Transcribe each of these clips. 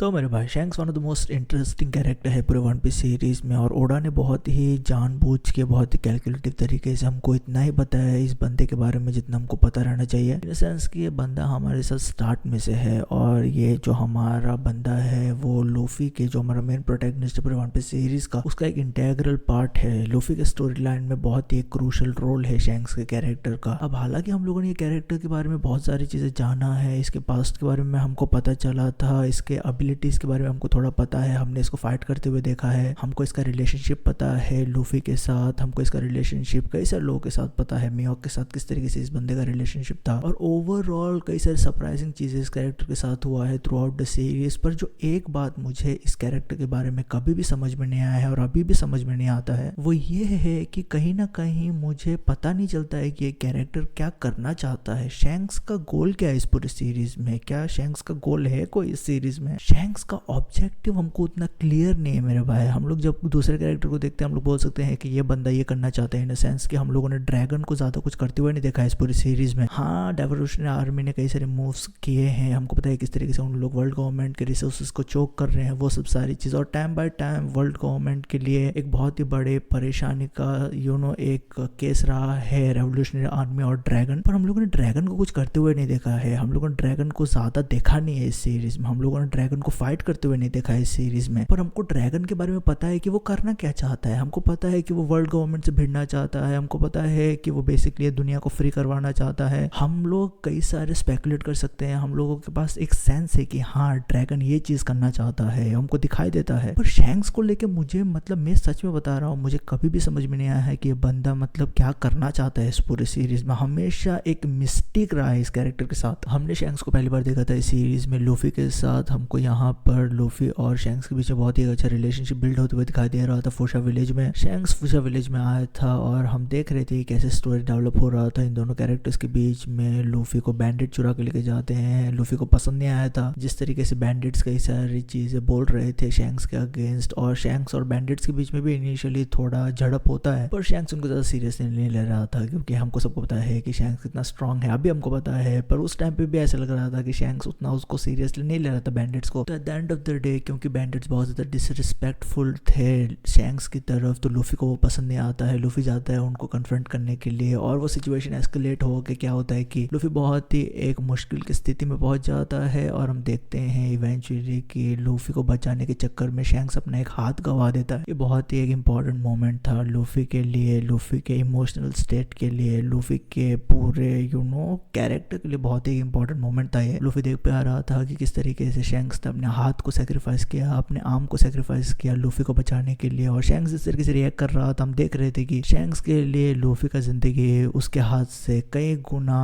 तो मेरे भाई shanks one of the most interesting character है पूरे वन पीस सीरीज में। और ओडा ने बहुत ही जानबूझ के बहुत ही कैलकुलेटिव तरीके से हमको इतना ही बताया है इस बंदे के बारे में जितना हमको पता रहना चाहिए। इन सेंस कि ये बंदा हमारे साथ स्टार्ट में से है और ये जो हमारा बंदा है वो लूफी के जो हमारा मेन प्रोटैगनिस्ट है पूरे वन पीस सीरीज का, उसका एक इंटेग्रल पार्ट है। लूफी के स्टोरी लाइन में बहुत ही एक क्रूशल रोल है शैंक्स के कैरेक्टर का। अब हालांकि हम लोगों ने ये कैरेक्टर के बारे में बहुत सारी चीजें जाना है, इसके पास्ट के बारे में हमको पता चला था, इसके एबिलिटीज के बारे में हमको थोड़ा पता है, हमने इसको फाइट करते हुए देखा है, हमको इसका रिलेशनशिप पता है लूफी के साथ, हमको इसका रिलेशनशिप कई सारे लोगों के साथ पता है, मिहोक के साथ किस तरीके से इस बंदे का रिलेशनशिप था। और ओवरऑल कई सारे सरप्राइजिंग चीजें इस कैरेक्टर के साथ हुआ है थ्रू आउट द सीरीज। पर जो एक बात मुझे इस कैरेक्टर के बारे में कभी भी समझ में नहीं आया है और अभी भी समझ में नहीं आता है वो ये है कि कहीं ना कहीं मुझे पता नहीं चलता है कि ये कैरेक्टर क्या करना चाहता है। शैंक्स का गोल क्या है इस पूरे सीरीज में? क्या शैंक्स का गोल है कोई इस सीरीज में? शैंक्स का ऑब्जेक्टिव हमको उतना क्लियर नहीं है मेरे भाई। हम लोग जब दूसरे कैरेक्टर को देखते हैं हम लोग बोल सकते हैं कि ये बंदा ये करना चाहता है, इन सेंस कि हम लोगों ने ड्रैगन को ज्यादा कुछ करते हुए नहीं देखा है इस पूरी सीरीज में। हाँ, डेवोल्यूशनरी आर्मी ने कई सारे मूव्स किए हैं, हमको पता है किस तरीके से उन लोग वर्ल्ड गवर्नमेंट के रिसोर्सेज को चोक कर रहे हैं, वो सब सारी चीज। और time by time world government के लिए एक बहुत ही बड़े परेशानी का एक केस रहा है रेवोल्यूशनरी आर्मी और ड्रैगन। पर हम लोगों ने ड्रैगन को कुछ करते हुए नहीं देखा है, हम लोगों ने ड्रैगन को ज्यादा देखा नहीं है इस सीरीज में, हम लोगों ने ड्रैगन को फाइट करते हुए नहीं देखा है इस सीरीज में। पर हमको ड्रैगन के बारे में पता है कि वो करना क्या चाहता है, हमको पता है कि वो वर्ल्ड गवर्नमेंट से भिड़ना चाहता है, हमको पता है कि वो बेसिकली दुनिया को फ्री करवाना चाहता है। हम लोग कई सारे स्पेकुलेट कर सकते हैं, हम लोगों के पास एक सेंस है कि हाँ ड्रैगन ये चीज करना चाहता है, हमको दिखाई देता है। पर शैंक्स को लेके मुझे मैं सच में बता रहा हूँ, मुझे कभी भी समझ में नहीं आया है कि ये बंदा क्या करना चाहता है इस पूरे सीरीज में। हमेशा एक मिस्टेक रहा है इस कैरेक्टर के साथ। हमने शैंक्स को पहली बार देखा था इस सीरीज में लूफी के साथ, हमको यहाँ पर लूफी और शैंक्स के बीच में बहुत ही अच्छा रिलेशनशिप बिल्ड होते हुए दिखाई दे रहा था फूशा विलेज में। शैंक्स फूशा विलेज में आया था और हम देख रहे थे कैसे स्टोरी डेवलप हो रहा था इन दोनों कैरेक्टर्स के बीच में। लूफी को बैंडिट चुरा के लेके जाते हैं, लूफी को पसंद नहीं आया था जिस तरीके से बैंडिट्स कई सारी चीजें बोल रहे थे शैंक्स के अगेंस्ट, और शैंक्स और बैंडिट्स के बीच में भी इनिशियली थोड़ा झड़प होता है। पर शैंक्स उनको ज्यादा सीरियसली नहीं ले रहा था क्योंकि हमको सबको पता है कि शैंक्स कितना स्ट्रांग है, अभी हमको पता है। पर उस टाइम पे भी ऐसा लग रहा था कि शैंक्स उतना उसको सीरियसली नहीं ले रहा था बैंडिट्स को। तो at the end of the day क्योंकि बैंडिट्स बहुत ज्यादा डिसरिस्पेक्टफुल थे शैंक्स की तरफ, तो लूफी को वो पसंद नहीं आता है। लूफी जाता है उनको कन्फ्रंट करने के लिए और वो सिचुएशन एस्केलेट हो के क्या होता है कि लूफी बहुत ही एक मुश्किल की स्थिति में पहुंच जाता है और हम देखते हैं इवेंचुअली कि लूफी को बचाने के चक्कर में शैंक्स अपना एक हाथ गंवा देता है। ये बहुत ही एक इम्पॉर्टेंट मोमेंट था लूफी के लिए, लूफी के इमोशनल स्टेट के लिए, लूफी के पूरे कैरेक्टर के लिए बहुत ही इंपॉर्टेंट मोमेंट था ये। लूफी देख पा रहा था कि किस तरीके से शैंक्स ने अपने हाथ को सेक्रीफाइस किया, अपने आर्म को सेक्रीफाइस किया लूफी को बचाने के लिए, और शैंक्स जिस तरीके से रिएक्ट कर रहा था हम देख रहे थे कि शैंक्स के लिए लूफी का जिंदगी उसके हाथ से कई गुना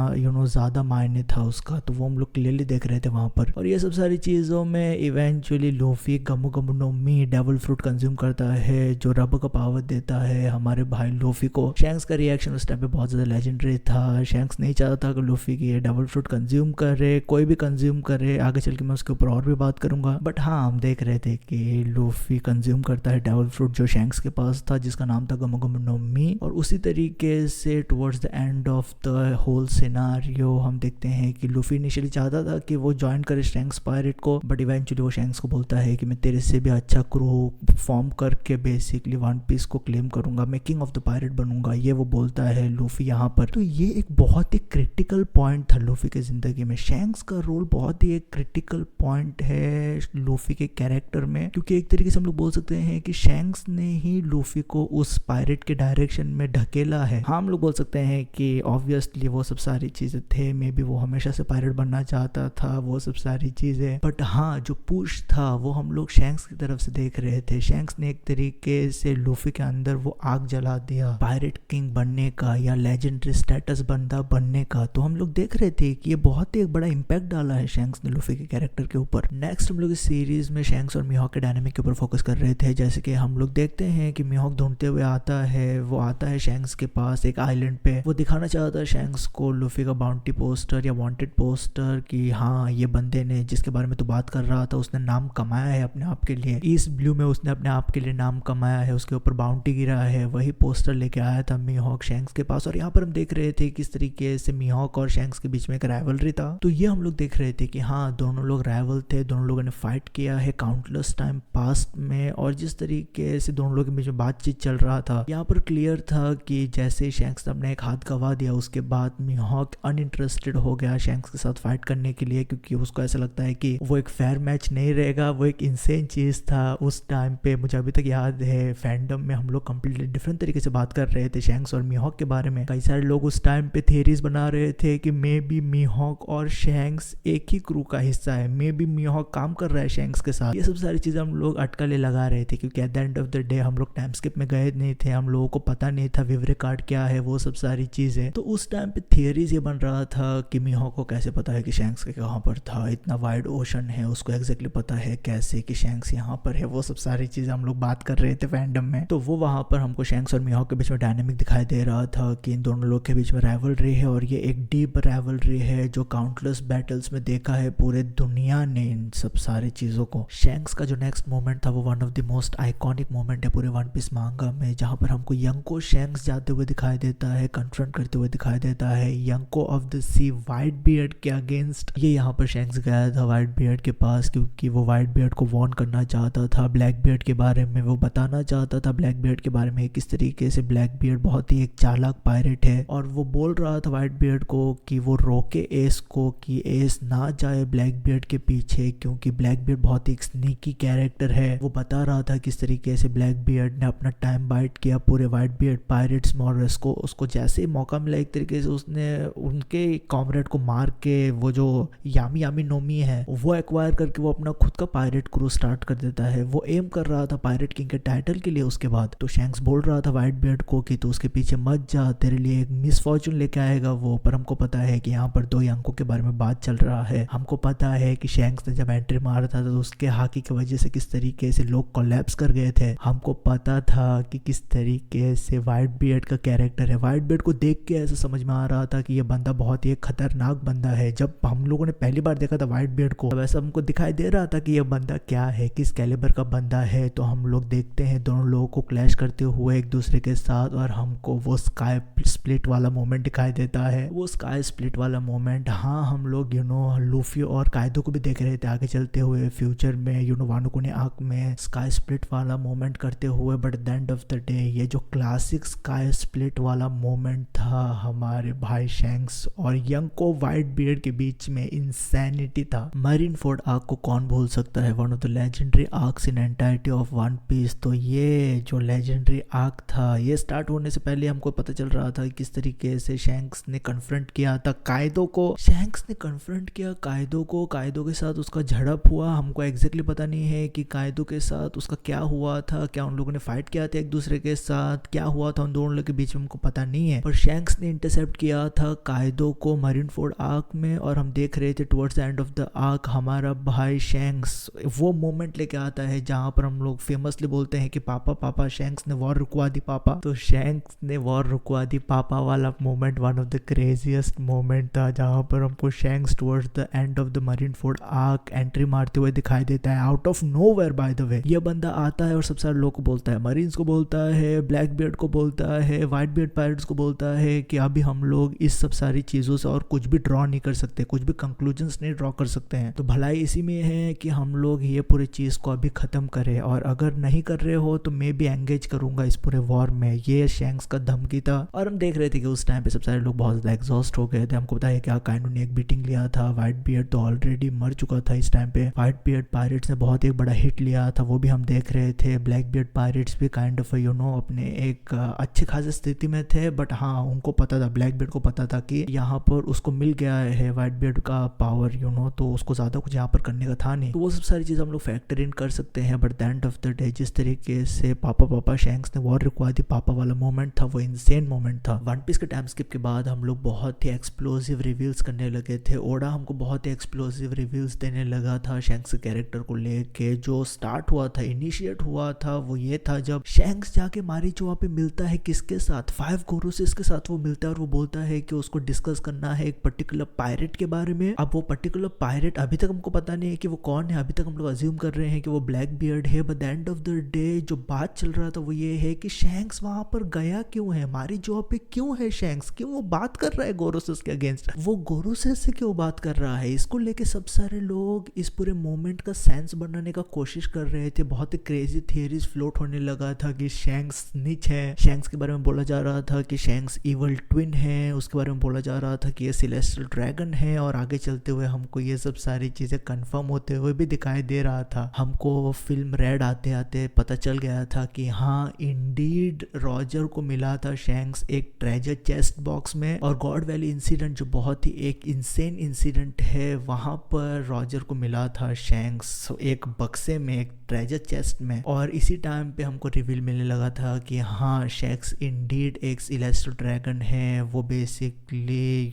ज्यादा मायने था उसका। तो वो हम लोग क्लियरली देख रहे थे वहां पर। और ये सब सारी चीजों में इवेंचुअली लूफी गमो गमो नो मी डेविल फ्रूट कंज्यूम करता है जो रब का पावर देता है हमारे भाई लूफी को। शैंक्स का रिएक्शन उस टाइम पे बहुत ज्यादा लेजेंडरी था। शैंक्स नहीं चाहता था कि लूफी की ये डेविल फ्रूट कंज्यूम करे, कोई भी कंज्यूम करे, आगे चल के मैं उसके ऊपर और भी बात करूंगा। बट हाँ, हम देख रहे थे कि लूफी कंज्यूम करता है डेविल फ्रूट जो शैंक्स के पास था जिसका नाम था गमो गमो नो मी। और उसी तरीके से towards the end of the whole scenario हम देखते हैं कि लूफी इनिशियली चाहता था कि वो ज्वाइन करे शैंक्स पायरेट को, बट इवेंचुअली वो शैंक्स को बोलता है कि मैं तेरे से भी अच्छा क्रू फॉर्म करके बेसिकली वन पीस को क्लेम करूंगा, मैं किंग ऑफ द पायरेट बनूंगा, ये वो बोलता है लूफी यहाँ पर। तो ये एक बहुत ही क्रिटिकल पॉइंट था लूफी के जिंदगी में। शैंक्स का रोल बहुत ही एक क्रिटिकल पॉइंट है लूफी के कैरेक्टर में, क्योंकि एक तरीके से हम लोग बोल सकते हैं कि शैंक्स ने ही लूफी को उस पायरेट के डायरेक्शन में ढकेला है। हाँ, हम लोग बोल सकते हैं कि ऑब्वियसली वो सब सारी चीजें थे, मे बी वो हमेशा से पायरेट बनना चाहता था, वो सब सारी चीजें। बट हाँ, जो पुश था वो हम लोग शैंक्स की तरफ से देख रहे थे। शैंक्स ने एक तरीके से लूफी के अंदर वो आग जला दिया पायरेट किंग बनने का या लेजेंडरी स्टेटस बंदा बनने का। तो हम लोग देख रहे थे कि ये बहुत ही एक बड़ा इंपैक्ट डाला है शैंक्स ने लूफी के कैरेक्टर के ऊपर। नेक्स्ट हम लोग इस सीरीज में शैंक्स और मिहोक के डायनामिक के ऊपर फोकस कर रहे थे। जैसे कि हम लोग देखते हैं कि मिहोक ढूंढते हुए आता है, वो आता है शैंक्स के पास एक आइलैंड पे, वो दिखाना चाहता है शैंक्स को लूफी का बाउंटी पोस्टर या वांटेड पोस्टर कि हाँ ये बंदे ने जिसके बारे में तू बात कर रहा था उसने नाम कमाया है अपने आप के लिए, ईस्ट ब्लू में उसने अपने आप के लिए नाम कमाया है, उसके ऊपर बाउंटी गिरा है, वही पोस्टर लेके आया था मीहॉक शैंक्स के पास। और यहाँ पर हम देख रहे थे किस तरीके से मीहॉक और शैंक्स के बीच में एक राइवलरी था। तो ये हम लोग देख रहे थे कि हाँ, दोनों लोग राइवल थे, दोनों लोगों ने फाइट किया है काउंटलेस टाइम पास्ट में, और जिस तरीके से दोनों लोगों के बीच में बातचीत चल रहा था, यहाँ पर क्लियर था कि जैसे शैंक्स ने अपने एक हाथ गवा दिया, उसके बाद मीहॉक अनइंटरेस्टेड हो गया शैंक्स के साथ फाइट करने के लिए, क्योंकि उसको ऐसा लगता है कि वो एक फेयर मैच नहीं रहेगा। वो एक इंसेन चीज था उस टाइम पे। मुझे अभी तक याद है फैंडम में हम लोग कंप्लीटली डिफरेंट तरीके से बात कर रहे थे शैंक्स और मीहॉक के बारे में। कई सारे लोग उस टाइम पे थियरीज बना रहे थे कि मे बी मीहॉक और शैंक्स एक ही क्रू का हिस्सा है, मे बी मीहॉक काम कर रहा है शैंक्स के साथ। ये सब सारी चीजें हम लोग अटकलें लगा रहे थे, क्योंकि at the end of the day हम लोग टाइम स्किप में गए नहीं थे, हम लोगों को पता नहीं था विवरे कार्ड क्या है, वो सब सारी चीजें। तो उस टाइम पे थियरीज ये बन रहा था कि मीहॉक को कैसे पता है कि शैंक्स के कहाँ पर था, इतना वाइड ओशन है, उसको एग्जैक्टली पता है कैसे कि शैंक्स यहाँ पर है, वो सब सारी चीजें हम लोग बात कर रहे थे फैंडम में। तो वो वहां पर हमको शैंक्स और मीहॉक के बीच में डायनेमिक दिखाई दे रहा था कि इन दोनों लोग के बीच में राइवलरी है, और ये एक डीप राइवलरी है जो काउंटलेस बैटल्स में देखा है पूरे दुनिया ने इन सब सारी चीजों को। शैंक्स का जो नेक्स्ट मोमेंट था वो one of the most iconic moment है पूरे वन पीस मांगा में, जहां पर हमको यंको शैंक्स जाते हुए दिखाई देता है, कन्फ्रंट करते हुए दिखाई देता है Yonko of the sea white beard के अगेंस्ट। ये यहाँ पर शैंक्स गया था व्हाइट बियर्ड के पास, क्योंकि वो व्हाइट बियर्ड को वार्न करना चाहता था ब्लैक बियर्ड के बारे में, वो बताना चाहता था ब्लैक बियर्ड के बारे में किस तरीके से ब्लैक बियर्ड बहुत ही एक चालाक पायरेट है। और वो बोल रहा था व्हाइट बियर्ड को कि वो रोके एस को कि एस ना जाए ब्लैक बियर्ड के पीछे, क्योंकि ब्लैक बियर्ड बहुत ही एक स्नीकी कैरेक्टर है। वो बता रहा था किस तरीके से ब्लैक बियर्ड ने अपना टाइम बाइट किया पूरे व्हाइट बियर्ड पायरेट्स में, और उसको जैसे ही मौका मिला एक तरीके से उसने उनके कॉमरेड को मार के वो जो यामी यामी नोमी है वो एक्वायर करके वो अपना खुद का पायरेट क्रू स्टार्ट कर देता है। वो एम कर रहा था पायरेट किंग के टाइटल के लिए उसके बाद। तो शैंक्स बोल रहा था व्हाइट बियर्ड को कि तू उसके पीछे मत जा, तेरे लिए एक मिसफॉर्चून लेके आएगा वो। पर हमको पता है कि यहाँ पर दो यंको के बारे में बात चल रहा है। हमको पता है कि शैंक्स ने जब एंट्री मारा था तो उसके हाकी की वजह से किस तरीके से लोग कोलैप्स कर गए थे। हमको पता था कि किस तरीके से व्हाइट बियर्ड का कैरेक्टर है। व्हाइट बियर्ड को देख के ऐसा समझ में आ रहा था कि ये बंदा बहुत ही खतरनाक बंदा है। जब हम लोगों ने पहली बार देखा था व्हाइट बियर्ड को, तब ऐसा हमको दिखाई दे रहा था कि ये बंदा क्या है, किस कैलिबर का बंदा है। तो हम लोग देखते हैं दोनों लोगों को क्लैश करते हुए एक दूसरे के साथ, और हमको वो स्काई स्प्लिट वाला मोमेंट दिखाई देता है। वो स्काई स्प्लिट वाला मोमेंट, हाँ, हम लोग लूफी और कायदो को भी देख रहे थे आगे चलते हुए फ्यूचर में वानो कुनी आंख में स्काई स्प्लिट वाला मोमेंट करते हुए। But at the end of the day ये जो क्लासिक स्काई स्प्लिट वाला मोमेंट था हमारे भाई शैंक्स और यंको व्हाइट बियर्ड के बीच में, इंसैनिटी था। मरीन फोर्ड आर्क को कौन भूल सकता है, one of the legendary arcs in entirety of One Piece. तो ये जो लेजेंडरी आर्क था, ये स्टार्ट होने से पहले हमको पता चल रहा था किस तरीके से शैंक्स ने कन्फ्रंट किया था कायदो को। शैंक्स ने कन्फ्रंट किया कायदो को, कायदो के साथ उसका झड़प हुआ। हमको एग्जैक्टली पता नहीं है कि कायदो के साथ उसका क्या हुआ था, क्या उन लोगों ने फाइट किया था एक दूसरे के साथ, क्या हुआ था उन दोनों लोगों के बीच में हमको पता नहीं है। पर शैंक्स ने इंटरसेप्ट किया था कायदो को मरीन फोर्ड आर्क में, और हम देख रहे थे towards the end of the arc हमारा भाई शैंक्स वो मोमेंट लेके आता है जहां पर हम लोग फेमसली बोलते हैं कि पापा पापा शैंक्स ने वॉर रुकवा दी पापा। तो शैंक्स ने वॉर रुकवा दी पापा वाला moment one of the craziest moment था, जहां पर हमको shanks towards the end of the marine Ford arc entry मारते हुए दिखाई देता है out of nowhere. By the way ये बंदा आता है और सब सारे लोग को बोलता है, मरीन्स को बोलता है, ब्लैक बियर्ड को बोलता है, व्हाइट बियर्ड पायरेट्स को बोलता है कि अभी हम लोग इस सब सारी चीजों से और कुछ भी ड्रॉ नहीं कर सकते, कुछ भी कंक्लूजन्स नहीं ड्रॉ कर सकते हैं। तो भलाई इसी में है कि हम लोग ये पूरी चीज को अभी खत्म करें, और अगर नहीं कर रहे हो तो मैं भी एंगेज करूंगा इस पूरे वॉर में। ये शैंक्स का धमकी था। और हम देख रहे थे कि उस टाइम पे सब सारे लोग बहुत ज्यादा एग्जॉस्ट हो गए थे। हमको पता है क्या काइनो ने एक बीटिंग लिया था, व्हाइट बियर्ड तो ऑलरेडी मर चुका था इस टाइम पे। व्हाइट बियर्ड पायरेट्स ने बहुत एक बड़ा हिट लिया था, वो भी हम देख रहे थे। ब्लैक बियर्ड पायरेट्स भी काइंड ऑफ अपने एक अच्छे खासी स्थिति में थे। बट हाँ, उनको पता था, ब्लैक बियर्ड को पता था कि यहाँ पर उसको मिल गया है व्हाइट बियर्ड का पावर, तो उसको ज्यादा कुछ यहाँ पर करने का था नहीं। तो वो सब सारी चीज हम लोग फैक्टर इन कर सकते हैं। But the end of the day जिस तरीके से पापा शैंक्स ने वॉर रुकवा दी पापा वाला मोमेंट था, वो इंसेन मोमेंट था। वन पीस के टाइम स्किप के बाद हम लोग बहुत ही एक्सप्लोसिव रिवील्स करने लगे थे। ओडा हमको बहुत ही एक्सप्लोसिव रिवील्स देने लगा था शैंक्स के कैरेक्टर को लेके। जो स्टार्ट हुआ था, इनिशिएट हुआ था, वो ये था जब शैंक्स जाके मारीचुआ पे मिलता है किसके साथ, 5 गोरोसेस के साथ वो मिलता है, और वो बोलता है कि उसको डिस्कस करना है एक पर्टिकुलर पायरेट के बारे में। अब वो पर्टिकुलर पायरेट अभी तक हमको पता नहीं है कि वो कौन है, अभी तक हम लोग अज्यूम कर रहे हैं कि वो ब्लैक बियर्ड है, but the end of the day जो बात चल रहा था वो ये है कि शैंक्स वहां पर गया क्यों है, हमारी जॉब पे क्यों है शैंक्स, क्यों वो बात कर रहा है गोरोसेस के अगेंस्ट, वो गोरोसेस से क्यों बात कर रहा है। इसको लेके सब सारे लोग इस पूरे मोमेंट का सेंस बनाने का कोशिश कर रहे थे। बहुत ही क्रेजी थियरीज फ्लोट होने लगा था कि शैंक्स नीच है, शैंक्स के बारे में बोला जा रहा था कि शैंक्स इवल ट्विन है, उसके बारे में बोला जा रहा था कि ये सेलेस्टियल ड्रैगन है, और आगे चलते हुए हमको ये सब सारी चीजें कंफर्म होते हुए भी दिखाई दे रहा था। हमको फिल्म रेड आते आते पता चल गया था कि हाँ इंडीड रॉजर को मिला था शैंक्स एक ट्रेजर चेस्ट बॉक्स में, और गॉड वैली इंसिडेंट जो बहुत ही एक इंसेन इंसिडेंट है वहां पर रॉजर को मिला था शैंक्स एक बक्से में, एक ट्रेजर चेस्ट में। और इसी टाइम पे हमको रिवील मिलने लगा था कि हाँ शैंक्स इंडीड एक सेलेस्टियल ड्रैगन है, वो बेसिकली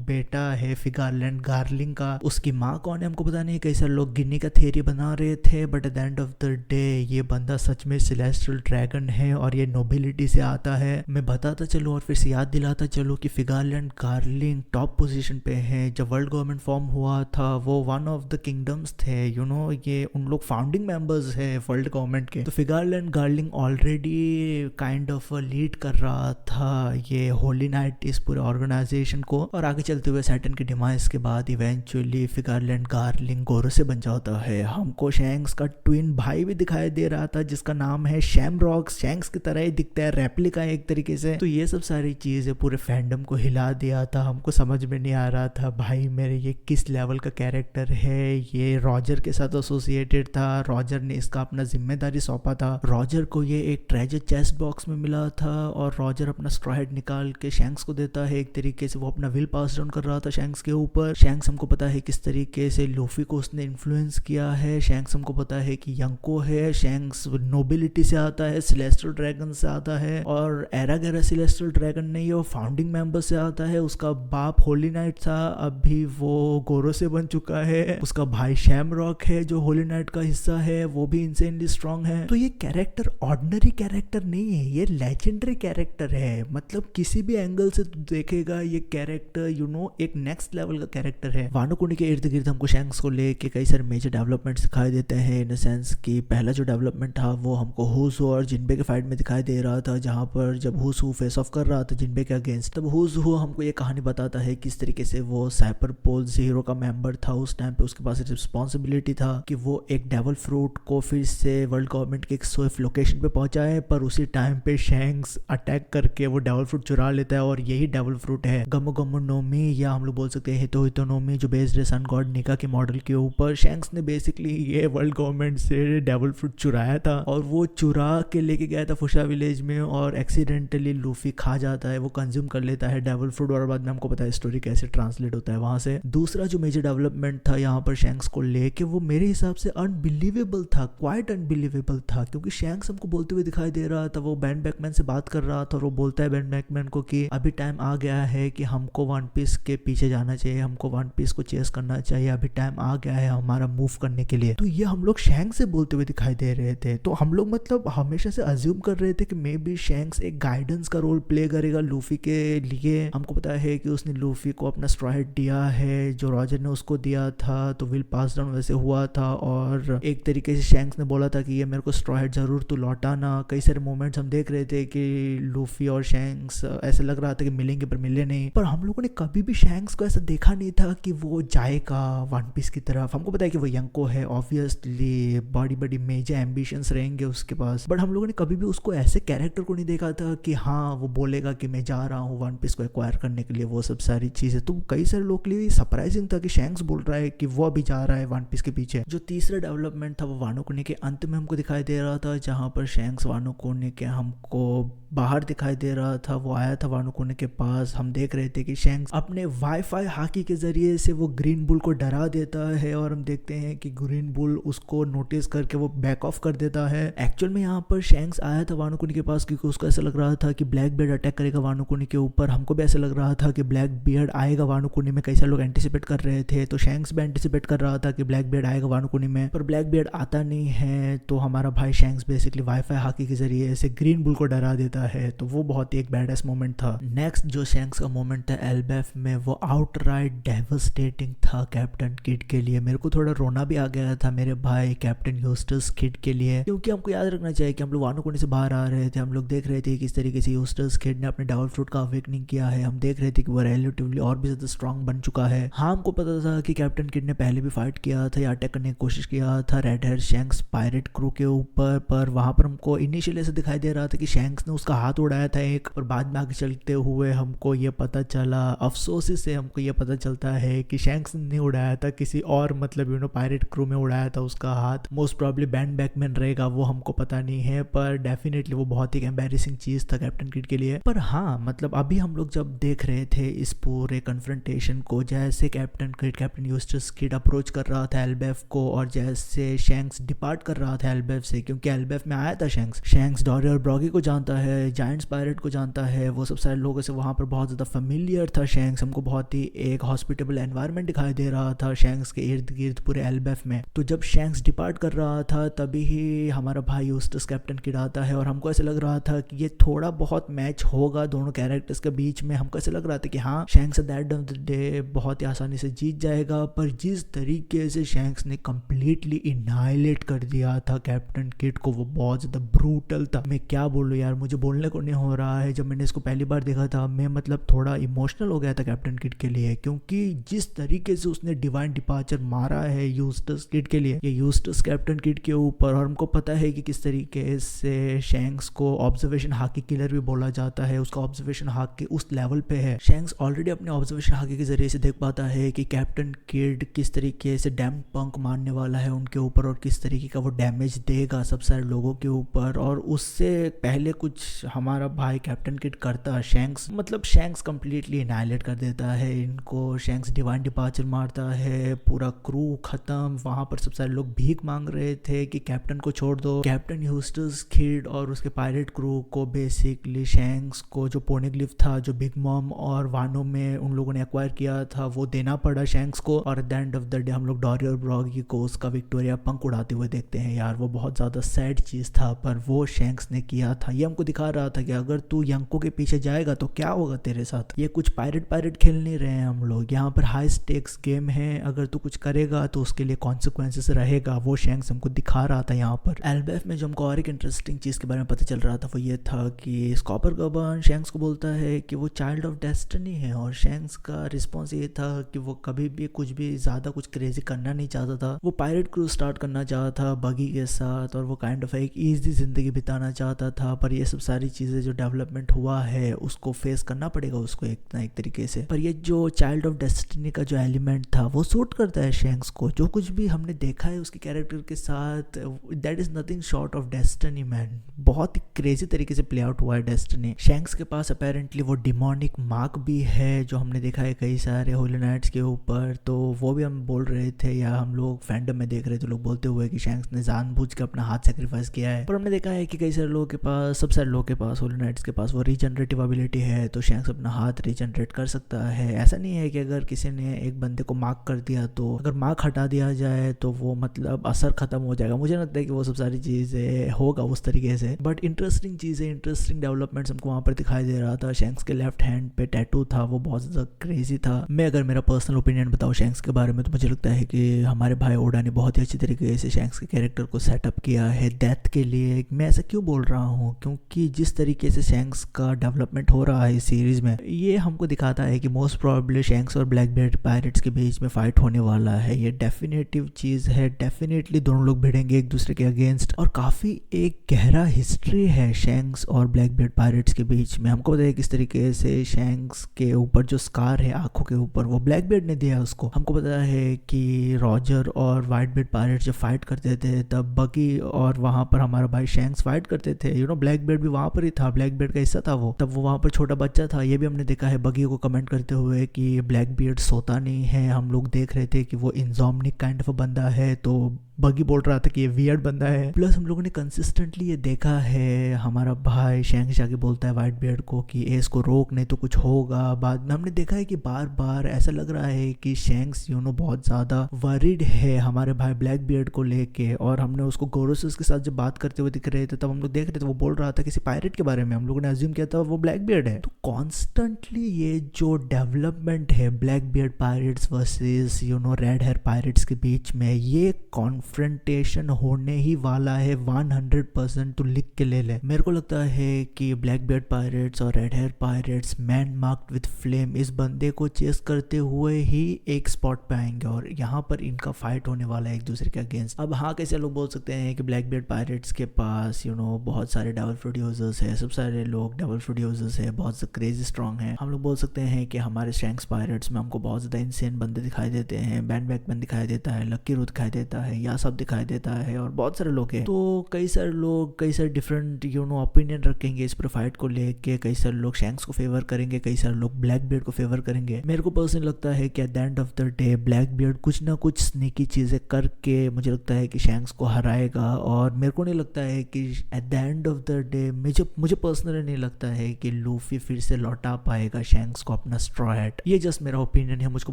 बेटा है फिगारलैंड गार्लिंग का। उसकी माँ कौन है हमको पता नहीं, कई सारे लोग गिन्नी का थियरी बना रहे थे, but at the end of the day ये बंदा सच में सेलेस्टियल ड्रैगन है और ये नोबिलिटी से आता है। मैं बताता चलूँ और फिर से याद दिलाता चलूँ कि फिगारलैंड गार्लिंग टॉप पोजीशन पे है। जब वर्ल्ड गवर्नमेंट फॉर्म हुआ था वो वन ऑफ द किंगडम्स थे, ये उन लोग फाउंडिंग मेंबर्स है वर्ल्ड गवर्नमेंट के। तो फिगारलैंड गार्लिंग ऑलरेडी काइंड ऑफ लीड कर रहा था ये होली नाइट इस पूरे ऑर्गेनाइजेशन को, और आगे चलते हुए सैटर्न की डिमाइस के बाद इवेंचुअली फिगारलैंड गार्लिंग गोरोसे बन जाता है। हमको शैंक्स का ट्विन भाई भी दिखाई दे रहा था जिसका नाम है शैमरॉक, शैंक्स की तरह ही दिखता है, रेप्लिका है एक तरीके से। तो ये सब सारी चीजें पूरे फैंडम को हिला दिया था। हमको समझ में नहीं आ रहा था भाई मेरे ये किस लेवल का कैरेक्टर है। ये रॉजर के साथ एसोसिएटेड था, रॉजर ने इसका अपना जिम्मेदारी सौंपा था। रॉजर को ये एक ट्रेजर चेस्ट बॉक्स में मिला था और रॉजर अपना स्ट्रॉ हेड निकाल के शैंक्स को देता है। एक तरीके से वो अपना विल पास डाउन कर रहा था शैंक्स के ऊपर। शैंक्स हमको पता है किस तरीके से लूफी को उसने इन्फ्लुएंस किया है। शैंक्स हमको पता है कि यंको है, शैंक्स नोबिलिटी से आता है, सेलेस्टियल ड्रैगन से आता है, और एरागेरा सेलेस्टियल ड्रैगन नहीं है, वो फाउंडिंग मेंबर से आता है। उसका बाप होली नाइट था, अभी वो गोरो से बन चुका है। उसका भाई शैमरॉक है जो होली नाइट का हिस्सा है, वो भी इंसेनली स्ट्रांग है। तो ये कैरेक्टर ऑर्डिनरी कैरेक्टर नहीं है, ये लेजेंडरी कैरेक्टर है। मतलब किसी भी एंगल से देखेगा ये कैरेक्टर एक नेक्स्ट लेवल का कैरेक्टर है। वानो कुनी के इर्द गिर्द हमको शैंक्स को लेके कई सारे मेजर डेवलपमेंट्स दिखाई देते हैं। इन द सेंस कि पहला जो डेवलपमेंट था वो हमको हुसू और जिनबे के फाइट में दिखाई दे रहा था, जहां पर जब हुसू फेस ऑफ कर रहा था जिनबे के अगेंस्ट, तब हुसू हमको ये कहानी बताता है किस तरीके से वो साइपर पोल जीरो का मेंबर था। उस टाइम पे उसके पास रिस्पॉन्सिबिलिटी था कि वो एक डेवल फ्रूट को फिर से वर्ल्ड गवर्नमेंट के एक सेफ लोकेशन पे पहुंचाए, पर उसी टाइम पे शैंक्स अटैक करके वो डेवल फ्रूट चुरा लेता है, और यही डेवल फ्रूट है गमो गमो नोमी, या हम लोग बोल सकते हैं हितो हितो नोमी, जो बेस्ड है सन गॉड निका के मॉडल के ऊपर। शैंक्स ने बेसिकली ये वर्ल्ड गवर्नमेंट से डेवल फ्रूट चुराया था, और वो चुरा के लेके गया था फुशा विलेज में, और एक्सीडेंटली लूफी खा जाता है, वो कंज्यूम कर लेता है डेवल फ्रूट, और बाद में हमको पता है स्टोरी कैसे ट्रांसलेट होता है वहां से। दूसरा जो मेजर डेवलपमेंट था यहाँ पर शैंक्स को लेके, वो मेरे हिसाब से अनबिलीवेबल था, क्वाइट अनबिलीवेबल था, क्योंकि शैंक्स हमको बोलते हुए दिखाई दे रहा था, वो बैन बैकमैन से बात कर रहा था और वो बोलता है बैन बैकमैन को कि अभी टाइम आ गया है कि हमको वन पीस के पीछे जाना चाहिए, हमको वन पीस को चेस करना चाहिए, अभी टाइम आ गया है हमारा मूव करने के लिए। तो ये हम लोग शैंक्स से बोलते हुए दिखाई दे रहे थे। तो हम लोग मतलब हमेशा से अज्यूम कर रहे थे कि मे बी शैंक्स एक गाइडेंस का रोल प्ले करेगा लूफी के लिए। हमको पता है कि उसने लूफी को अपना स्ट्रॉ हेड दिया है जो रॉजर ने उसको दिया था, तो विल पास डाउन वैसे हुआ था, और एक तरीके से शैंक्स ने बोला था कि ये मेरे को स्ट्रॉ हेड जरूर तू लौटाना। कई सारे मोमेंट्स हम देख रहे थे कि लूफी और शैंक्स ऐसा लग रहा था कि मिलेंगे पर मिले नहीं, पर हम लोगों ने कभी भी शैंक्स को ऐसा देखा नहीं था कि वो जाएगा वन पीस की तरफ। हमको पता है कि वो यंको है, ऑब्वियसली बड़ी बड़ी मेजर एम्बिशंस रहेंगे उसके पास, बट हम लोगों ने कभी भी उसको ऐसे कैरेक्टर को नहीं देखा था कि हाँ वो बोलेगा कि मैं जा रहा हूँ वन पीस को एक्वायर करने के लिए, वो सब सारी चीजें। तो कई सारे लोग के लिए सरप्राइजिंग था कि शैंक्स बोल रहा है कि वो अभी जा रहा है वन पीस के पीछे। जो तीसरा डेवलपमेंट था वो वानो कुनी के अंत में हमको दिखाई दे रहा था, जहां पर शैंक्स वानो कुनी के हमको बाहर दिखाई दे रहा था। वो आया था वानो कुनी के पास, हम देख रहे थे कि शैंक्स अपने वाईफाई हाकी के जरिए से वो ग्रीन बुल को डरा देता है, और हम देखते हैं कि ग्रीन बुल उसको नोटिस करके वो बैक ऑफ कर देता है। एक्चुअल में यहाँ पर शैंक्स आया था वानो कुनी के पास क्योंकि उसको ऐसा लग रहा था कि ब्लैक बियर्ड अटैक करेगा वानो कुनी के ऊपर। हमको भी ऐसा लग रहा था कि ब्लैक बियर्ड आएगा वानो कुनी में, कई सारे लोग एंटिसिपेट कर रहे थे, तो शैंक्स भी एंटिसिपेट कर रहा था कि ब्लैक बियर्ड आएगा वानो कुनी में, पर ब्लैक बियर्ड आता नहीं है। तो हमारा भाई शैंक्स बेसिकली वाईफाई हाकी के जरिए से ग्रीन बुल को डरा देता है, तो वो बहुत ही एक बैडएस मोमेंट था। नेक्स्ट जो शैंक्स का मोमेंट था एल्बेफ में, वो आउटराइट डेवस्टेटिंग था कैप्टन किड के लिए। मेरे को थोड़ा रोना भी आ गया था मेरे भाई कैप्टन यूस्टस किड के लिए, क्योंकि हमको याद रखना चाहिए कि हम लोग वानो कोने से बाहर आ रहे थे, हम लोग देख रहे थे किस तरीके से यूस्टस किड ने अपने डेविल फ्रूट का अवेकनिंग किया है, हम देख रहे थे कि वो रिलेटिवली और भी ज्यादा स्ट्रांग बन चुका है। हाँ, हमको पता था कि कैप्टन किड ने पहले भी फाइट किया था या अटैक करने की कोशिश किया था Red Hair Shanks pirate crew के ऊपर, पर वहां पर हमको इनिशियली ऐसे दिखाई दे रहा था कि शैंक्स ने उसका हाथ उड़ाया था एक, और बाद में आगे चलते हुए हमको ये पता चला, अफसोस से हमको ये पता चलता है कि शैंक्स ने नहीं उड़ाया था, किसी और मतलब पायरेट क्रू में उड़ाया था उसका हाथ। मोस्ट प्रॉब्ली बैंड बैकमैन रहेगा, वो हमको पता नहीं है, पर डेफिनेटली वो बहुत ही एम्बैरेसिंग चीज था कैप्टन किड के लिए। पर हाँ, मतलब अभी हम लोग जब देख रहे थे इस पूरे कन्फ्रंटेशन को, जैसे कैप्टन यूस्टस किड अप्रोच कर रहा था एल्बेफ को, और जैसे शैंक्स डिपार्ट कर रहा था एल्बेफ से, क्योंकि एल्बेफ में आया था शैंक्स डॉरी और ब्रॉगी को जानता है, जायंट्स पायरेट को जानता है, वो सब सारे लोगों से वहां पर बहुत ज्यादा फेमिलियर था शैंक्स। हमको बहुत ही एक हॉस्पिटेबल एनवायरनमेंट दिखाई दे रहा था शैंक्स के इर्द गिर्द पूरे एल्बेफ में। तो जब शैंक्स डिपार्ट कर रहा था तभी ही हमारा भाई यूस्टस कैप्टन किड आता है, और हमको ऐसे लग रहा था कि ये थोड़ा बहुत मैच होगा दोनों कैरेक्टर्स के बीच में। हमको ऐसे लग रहा था कि हाँ, shanks at the end of the day बहुत ही आसानी से जीत जाएगा, पर जिस तरीके से शैंक्स ने कंप्लीटली इनाइलेट कर दिया था कैप्टन किड को, वो बहुत ज्यादा ब्रूटल था। मैं क्या बोलूं यार, मुझे बोलने को नहीं हो रहा है। जब मैंने इसको पहली बार देखा था मैं मतलब थोड़ा इमोशनल हो गया था कैप्टन किड के लिए, क्योंकि जिस तरीके से उसने डिवाइन डिपार्चर मारा है यूस्टस किड के लिए, ये यूस्टस कैप्टन किड के ऊपर, और हमको पता है कि किस तरीके से शैंक्स को ऑब्जर्वेशन हाकी किलर भी बोला जाता है, उसका ऑब्जर्वेशन हाकी उस लेवल पे है। शैंक्स ऑलरेडी अपने ऑब्जर्वेशन हाकी के जरिए से देख पाता है कि कैप्टन किड किस तरीके से डैम पंक मारने वाला है उनके ऊपर, और किस तरीके का वो डैमेज देगा सब सारे लोगों के ऊपर। और उससे पहले कुछ हमारा भाई कैप्टन किड करता शैंक्स कंप्लीटली एनाइलेट कर देता है इनको। शैंक्स डिवाइन डिपार्चर मारता है, पूरा क्रू खत्म। वहां पर सब सारे लोग भीख मांग रहे थे कि कैप्टन को छोड़ दो। कैप्टन यूस्टस किड और उसके पायरेट क्रू को बेसिकली शैंक्स को जो पोनिग्लिफ था, जो बिग मॉम और वानो में उन लोगों ने एक्वायर किया था, वो देना पड़ा शैंक्स को। और at the end of the day हम लोग डॉरी और ब्रॉगी को उसका विक्टोरिया पंख उड़ाते हुए देखते हैं। यार वो बहुत ज्यादा सैड चीज था, पर वो शैंक्स ने किया था। ये हमको दिखा रहा था कि अगर तू यंको के पीछे जाएगा तो क्या होगा तेरे साथ। ये कुछ पायरेट खेल नहीं रहे हैं हम लोग, यहाँ पर हाई स्टेक्स गेम है। अगर तू कुछ करेगा तो उसके लिए कॉन्सिक्वेंसेस रहेगा, वो शैंक्स हमको दिखा रहा था यहाँ पर। एल्बेफ में जो हमको और एक इंटरेस्टिंग चीज के बारे में पता चल रहा था वो ये था कि स्कॉपर गबन शैंक्स को बोलता है कि वो चाइल्ड ऑफ डेस्टिनी है, और शैंक्स का रिस्पॉन्स ये था कि वो कभी भी कुछ भी ज्यादा कुछ क्रेजी करना नहीं चाहता था। वो पायरेट क्रूज स्टार्ट करना चाहता था बगी के साथ, और वो काइंड ऑफ एक ईजी जिंदगी बिताना चाहता था। पर ये सब सारी चीजें जो डेवलपमेंट हुआ है उसको फेस करना पड़ेगा उसको एक ना एक तरीके से। पर ये जो चाइल्ड ऑफ डेस्टिनी का जो एलिमेंट था वो सूट करता है शैंक्स को। जो कुछ भी हमने देखा है उसके कैरेक्टर के साथ, that is nothing short of destiny man. बहुत ही क्रेजी तरीके से प्ले आउट हुआ है डेस्टिनी। शैंक्स के पास अपेरेंटली वो डिमोनिक मार्क भी है, जो हमने देखा है कई सारे होली नाइट्स के ऊपर। तो वो भी हम बोल रहे थे, या हम लोग फैंडम में देख रहे थे लोग बोलते हुए कि शैंक्स ने जानबूझ के अपना हाथ सेक्रीफाइस किया है। पर हमने देखा है कि कई सारे लोगों के पास, सब सारे लोगों के पास, होली नाइट्स के पास वो रीजनरेटिव एबिलिटी है, तो शैंक्स अपना हाथ रीजनरेट कर सकता है। ऐसा नहीं है कि अगर किसी ने एक बंदे को मार्क कर दिया तो अगर मार्क हटा दिया जाए तो वो मतलब असर खत्म हो जाएगा। मुझे लगता है कि वो सब सारी चीजें होगा उस तरीके से। बट इंटरेस्टिंग चीजें, इंटरेस्टिंग डेवलपमेंट्स हमको वहां पर दिखाई दे रहा था। शैंक्स के लेफ्ट हैंड पे टैटू था, वो बहुत ज्यादा क्रेजी था। मैं अगर मेरा पर्सनल ओपिनियन बताऊं शैंक्स के बारे में, तो मुझे लगता है कि हमारे भाई ओडा ने बहुत ही अच्छी तरीके से शैंक्स के कैरेक्टर को सेटअप किया है डेथ के लिए। मैं ऐसा क्यों बोल रहा हूँ, क्योंकि जिस तरीके से शैंक्स का डेवलपमेंट हो रहा है इस सीरीज में, ये हमको दिखाता है कि मोस्ट प्रोबेबली शैंक्स और ब्लैकबीयर्ड पायरेट्स के बीच में फाइट होने वाला है। ये डेफिनेटिव चीज है, डेफिनेटली दोनों लोग भिड़ेंगे एक दूसरे के अगेंस्ट। और काफी एक गहरा हिस्ट्री है शैंक्स और ब्लैकबीयर्ड पायरेट्स के बीच में। हमको पता है किस तरीके से शैंक्स के ऊपर जो स्कार है आंखों के ऊपर, वो ब्लैकबीयर्ड ने दिया उसको। हमको पता है कि रॉजर और व्हाइटबीयर्ड पायरेट्स जब फाइट करते थे तब बगी और वहां पर हमारा भाई शैंक्स फाइट करते थे। ब्लैकबीयर्ड भी वहां पर ही था, ब्लैकबीयर्ड का हिस्सा था वो। तब वो वहां पर छोटा बच्चा था। ये भी हमने देखा है बगी को कमेंट करते हुए कि ब्लैकबीयर्ड सोता नहीं है। हम लोग देख रहे थे कि वो इंजॉम्निक काइंड ऑफ बंदा है, तो बगी बोल रहा था कि ये वियर्ड बंदा है। प्लस हम लोगों ने कंसिस्टेंटली ये देखा है, हमारा भाई शैंक्स जाके बोलता है व्हाइट बियर्ड को कि इसको रोक, नहीं तो कुछ होगा। बाद में हमने देखा है कि बार बार ऐसा लग रहा है कि शैंक्स बहुत ज्यादा वरीड है हमारे भाई ब्लैक बियर्ड को लेके। और हमने उसको गोरोसस के साथ जब बात करते हुए दिख रहे थे तब हम लोग देख रहे थे वो बोल रहा था किसी पायरेट के बारे में। हम लोगों ने अज्यूम किया था वो ब्लैक बियर्ड है। तो कॉन्स्टेंटली ये जो डेवलपमेंट है Blackbeard pirates versus Red Hair pirates pirates के बीच में ये कॉन्फ्रंटेशन होने ही वाला है 100%। तो लिख के ले ले। मेरे को लगता है कि ब्लैक बियर्ड पायरेट्स और Red Hair pirates man marked with flame इस बंदे को चेस करते हुए ही एक स्पॉट पे आएंगे और यहाँ पर इनका फाइट होने वाला है एक दूसरे के अगेंस्ट। अब हाँ, कैसे लोग बोल सकते हैं कि ब्लैक बियर्ड पायरेट्स के पास बहुत सारे डेवल फ्रूट यूजर्स है, सब सारे लोग डेवल फ्रूट यूजर्स है, बहुत से क्रेजी स्ट्रॉन्ग है। हम लोग बोल सकते हैं कि हमारे शैंक्स पायरेट्स में हमको बहुत ज्यादा इंसेन बंदे दिखाई देते हैं, बैंड बैकमैन दिखाई देता है, लक्की रू दिखाई देता है, या सब दिखाई देता है और बहुत सारे लोग हैं। तो कई सारे लोग कई सारे डिफरेंट ओपिनियन रखेंगे इस पर फाइट को लेके। कई सारे लोग शैंक्स को फेवर करेंगे, कई सारे लोग ब्लैक बियर्ड को फेवर करेंगे। मेरे को पर्सनली लगता है कि at the end of the day black beard कुछ ना कुछ स्नीकी चीजें करके मुझे लगता है कि शैंक्स को हराएगा। और मेरे को नहीं लगता है कि at the end of the day मुझे पर्सनली नहीं लगता है कि लूफी फिर से लौटा पाएगा शैंक्स को अपना स्ट्रॉ हैट। ये जस्ट मेरा ओपिनियन है, मुझको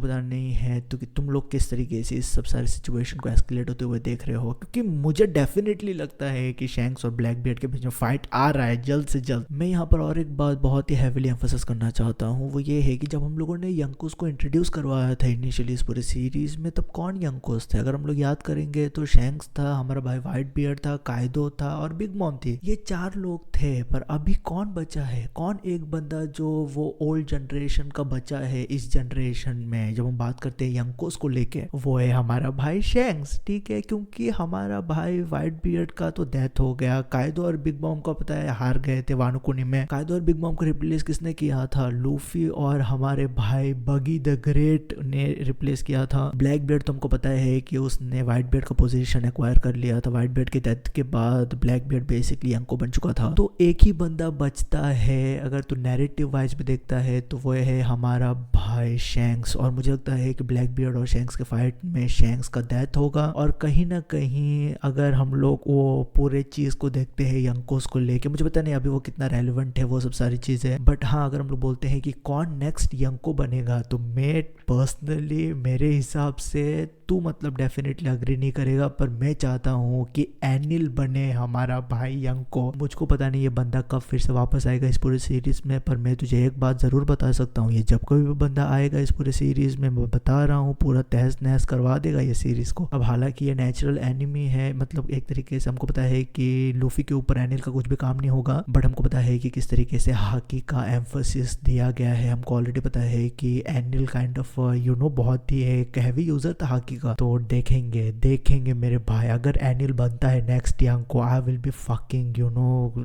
पता नहीं है तो कि तुम लोग किस तरीके से इस सब सारी सिचुएशन को एस्केलेट होते हुए देख रहे हो, क्योंकि मुझे डेफिनेटली लगता है कि शैंक्स और ब्लैक बियर्ड के बीच में फाइट आ रहा है जल्द से जल्द। मैं यहाँ पर और एक बात बहुत ही हैविली एम्फेसिस करना चाहता हूँ, वो ये है कि जब हम लोगों ने यंकोस को इंट्रोड्यूस करवाया था इनिशियली इस पूरे सीरीज में, तब कौन यंकोस थे? अगर हम लोग याद करेंगे तो शैंक्स था, हमारा भाई व्हाइट बियर्ड था, काइदो था और बिग मॉम थी। ये 4 लोग थे। पर अभी कौन बचा है? कौन एक बंदा जो वो ओल्ड जनरेशन का बचा है इस जनरेशन में? जब हम बात करते हैं यंकोस को लेके, वो है हमारा भाई शैंक्स, ठीक है, क्योंकि हमारा भाई व्हाइट बियर्ड का तो डेथ हो गया। काइदो और बिग मॉम को पता है हार गए थे वानो कुनी में। काइदो और बिग मॉम को रिप्लेस किसने किया था? लूफी और हमारे भाई बगी द ग्रेट ने रिप्लेस किया था। ब्लैक बियर्ड तुमको पता है कि उसने व्हाइट बियर्ड का पोजीशन एक्वायर कर लिया था। व्हाइट बियर्ड के डेथ के बाद ब्लैक बियर्ड बेसिकली यंको बन चुका था। तो एक ही बंदा बचता है अगर तू नैरेटिव वाइज भी देखता है तो वो है हमारा भाई शैंक्स। और मुझे लगता है कि ब्लैक बियर्ड और शैंक्स के फाइट में शैंक्स का डेथ होगा। और कहीं ना कहीं अगर हम लोग वो पूरे चीज को देखते हैं यंकोस को लेके, मुझे पता नहीं अभी वो कितना रेलिवेंट है वो सब सारी चीजें, बट हाँ, अगर हम लोग बोलते हैं कि कौन नेक्स्ट यंको बनेगा, तो मैं पर्सनली मेरे हिसाब से तू डेफिनेटली अग्री नहीं करेगा, पर मैं चाहता हूँ कि एनिल बने हमारा भाई यंको। मुझको पता नहीं ये बंदा कब फिर से वापस आएगा इस पूरे सीरीज में, पर मैं तुझे एक बात जरूर बता सकता हूँ, ये जब कोई भी बंदा आएगा इस पूरे सीरीज में, मैं बता रहा हूँ, पूरा तहस नहस करवा देगा ये सीरीज को। अब हालांकि ये नेचुरल एनिमी है, एक तरीके से हमको पता है कि लूफी के ऊपर एनिल का कुछ भी काम नहीं होगा, बट हमको पता है कि किस तरीके से हाकी का एम्फोसिस दिया गया है। हमको ऑलरेडी पता है कि एनिल काइंड ऑफ बहुत ही एक हैवी यूजर था हाकी का। तो देखेंगे मेरे भाई, अगर एनिल बनता है next Yonko, I will be fucking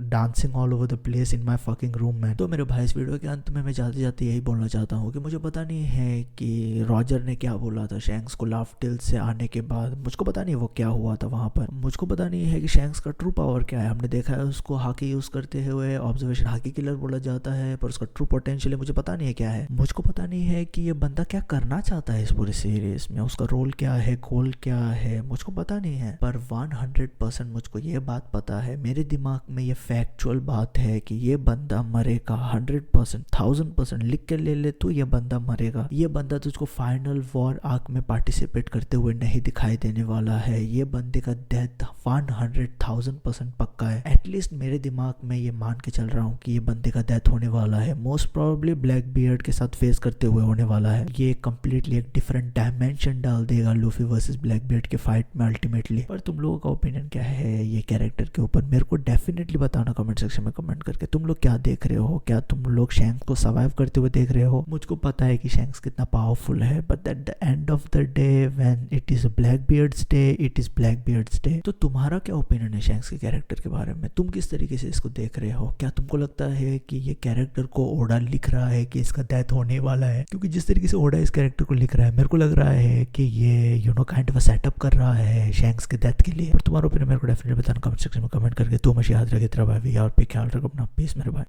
dancing all over the place in my fucking room man. तो मेरे भाई, इस वीडियो के अंत में मैं जाते जाते यही बोलना चाहता हूँ कि मुझे पता नहीं है कि रॉजर ने क्या बोला था शैंक्स को लाफ टिल से आने के बाद। मुझको पता नहीं वो क्या हुआ था वहां पर। मुझको पता नहीं है कि शैंक्स का ट्रू पावर क्या है। हमने देखा है उसको हाकी यूज करते हुए, ऑब्जर्वेशन हाकी किलर बोला जाता है, पर उसका ट्रू पोटेंशियल मुझे पता नहीं है क्या है। मुझको पता नहीं है कि ये बंदा क्या करना चाहता है इस पूरे सीरीज में, उसका रोल क्या है, गोल क्या है, मुझको पता नहीं है। पर 100% मुझको ये बात पता है, मेरे दिमाग में ये फैक्चुअल बात है कि ये बंदा मरेगा 100%, 1000% लिख के ले ले तू, ये बंदा मरेगा। ये बंदा तुझको फाइनल वॉर आर्क में पार्टिसिपेट करते हुए नहीं दिखाई देने वाला है। ये बंदे का डेथ 100,000% पक्का है। एटलीस्ट मेरे दिमाग में ये मान के चल रहा हूँ कि ये बंदे का डेथ होने वाला है। मोस्ट प्रोबेबली ब्लैक बियर्ड के साथ फेस करते हुए होने वाला है। ये कंप्लीटली एक डिफरेंट डायमेंशन डाल देगा लूफी वर्सेस ब्लैक बियर्ड के फाइट में अल्टीमेटली। पर तुम लोगों का ओपिनियन क्या है ये कैरेक्टर के ऊपर, मेरे को डेफिनेटली बताना कमेंट सेक्शन में कमेंट करके। तुम लोग क्या देख रहे हो? क्या तुम लोग शैंक्स को सर्वाइव करते हुए देख रहे हो? मुझको पता है कि शैंक्स कितना पावरफुल है, but at the end of the day when it is black beards day, it is black beards day. तो तुम्हारा क्या ओपिनियन है शैंक्स के कैरेक्टर के बारे में? तुम किस तरीके से इसको देख रहे हो? क्या तुमको लगता है कि ये कैरेक्टर को ओडा लिख रहा है कि इसका डेथ होने वाला है? क्योंकि जिस तरीके से ओडा इस कैरेक्टर को लिख रहा है, मेरे को लग रहा है कि ये काइंड ऑफ सेटअप कर रहा है शैंक्स के डेथ के लिए। और तुम्हारा ओपिनियन मेरे को डेफिनेटली बताना कमेंट सेक्शन में कमेंट करके। तू हमेशा याद रखे तेरा भाई और पे ख्याल रखो अपना। पीस मेरे भाई।